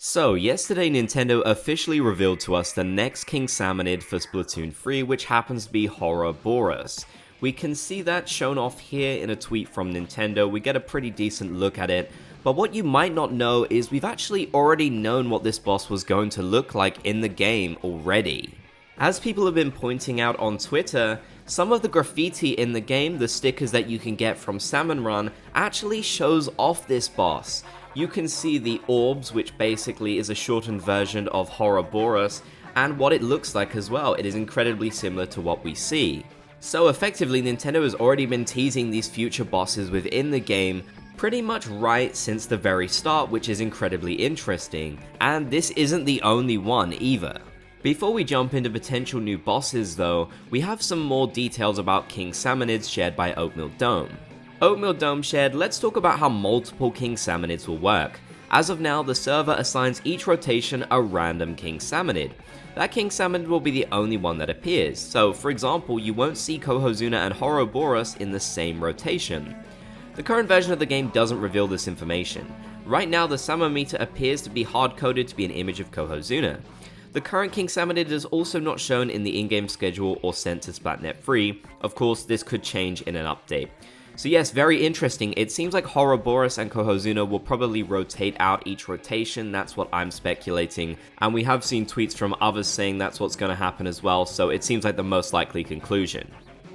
So, yesterday Nintendo officially revealed to us the next King Salmonid for Splatoon 3, which happens to be Horrorboros. We can see that shown off here in a tweet from Nintendo. We get a pretty decent look at it, but what you might not know is we've actually already known what this boss was going to look like in the game already. As people have been pointing out on Twitter, some of the graffiti in the game, the stickers that you can get from Salmon Run, actually shows off this boss. You can see the orbs, which basically is a shortened version of Horrorboros, and what it looks like as well. It is incredibly similar to what we see. So effectively, Nintendo has already been teasing these future bosses within the game pretty much right since the very start, which is incredibly interesting. And this isn't the only one either. Before we jump into potential new bosses though, we have some more details about King Salmonids shared by Oatmeal Dome. Oatmeal Dome shared, let's talk about how multiple King Salmonids will work. As of now, the server assigns each rotation a random King Salmonid. That King Salmonid will be the only one that appears, so for example, you won't see Kohozuna and Horrorboros in the same rotation. The current version of the game doesn't reveal this information. Right now, the Salmon meter appears to be hard-coded to be an image of Kohozuna. The current King Salmonid is also not shown in the in-game schedule or sent to Splatnet free. Of course, this could change in an update. So yes, very interesting. It seems like Horrorboros and Kohozuna will probably rotate out each rotation. That's what I'm speculating. And we have seen tweets from others saying that's what's going to happen as well, so it seems like the most likely conclusion.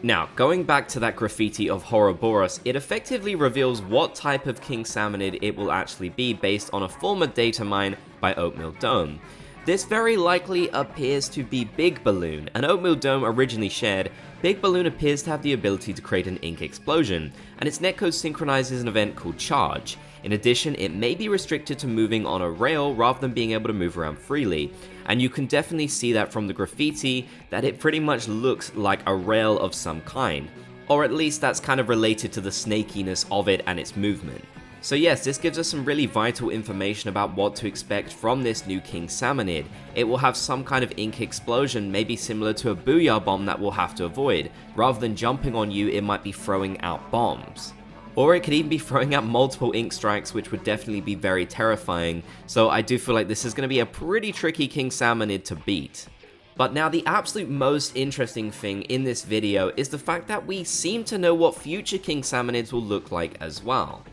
Now, going back to that graffiti of Horrorboros, it effectively reveals what type of King Salmonid it will actually be based on a former data mine by Oatmeal Dome. This very likely appears to be Big Balloon, and Oatmeal Dome originally shared, Big Balloon appears to have the ability to create an ink explosion, and its netcode synchronizes an event called Charge. In addition, it may be restricted to moving on a rail rather than being able to move around freely, and you can definitely see that from the graffiti, that it pretty much looks like a rail of some kind, or at least that's kind of related to the snakiness of it and its movement. So yes, this gives us some really vital information about what to expect from this new King Salmonid. It will have some kind of ink explosion, maybe similar to a booyah bomb that we'll have to avoid. Rather than jumping on you, it might be throwing out bombs. Or it could even be throwing out multiple ink strikes, which would definitely be very terrifying. So I do feel like this is going to be a pretty tricky King Salmonid to beat. But now the absolute most interesting thing in this video is the fact that we seem to know what future King Salmonids will look like as well.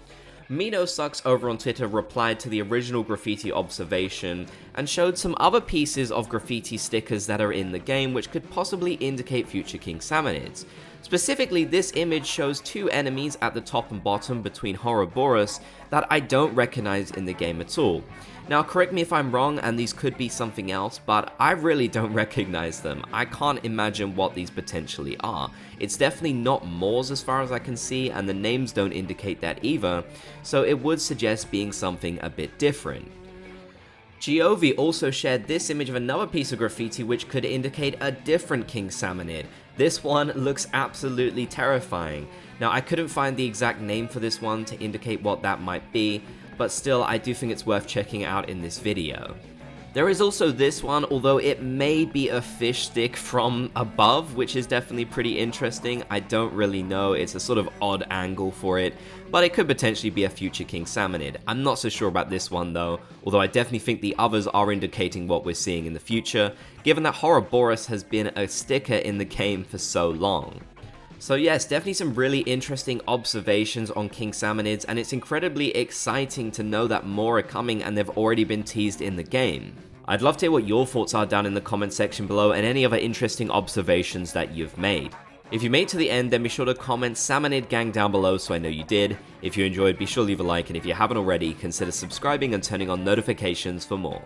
Mino Sucks over on Twitter replied to the original graffiti observation and showed some other pieces of graffiti stickers that are in the game which could possibly indicate future King Salmonids. Specifically, this image shows two enemies at the top and bottom between Horrorboros that I don't recognize in the game at all. Now, correct me if I'm wrong and these could be something else, but I really don't recognize them. I can't imagine what these potentially are. It's definitely not Moors as far as I can see, and the names don't indicate that either, so it would suggest being something a bit different. Giovi also shared this image of another piece of graffiti which could indicate a different King Salmonid. This one looks absolutely terrifying. Now, I couldn't find the exact name for this one to indicate what that might be, but still, I do think it's worth checking out in this video. There is also this one, although it may be a fish stick from above, which is definitely pretty interesting. I don't really know, it's a sort of odd angle for it, but it could potentially be a future King Salmonid. I'm not so sure about this one though, although I definitely think the others are indicating what we're seeing in the future, given that Horrorboros has been a sticker in the game for so long. So yes, definitely some really interesting observations on King Salmonids, and it's incredibly exciting to know that more are coming and they've already been teased in the game. I'd love to hear what your thoughts are down in the comment section below and any other interesting observations that you've made. If you made it to the end, then be sure to comment Salmonid Gang down below so I know you did. If you enjoyed, be sure to leave a like, and if you haven't already, consider subscribing and turning on notifications for more.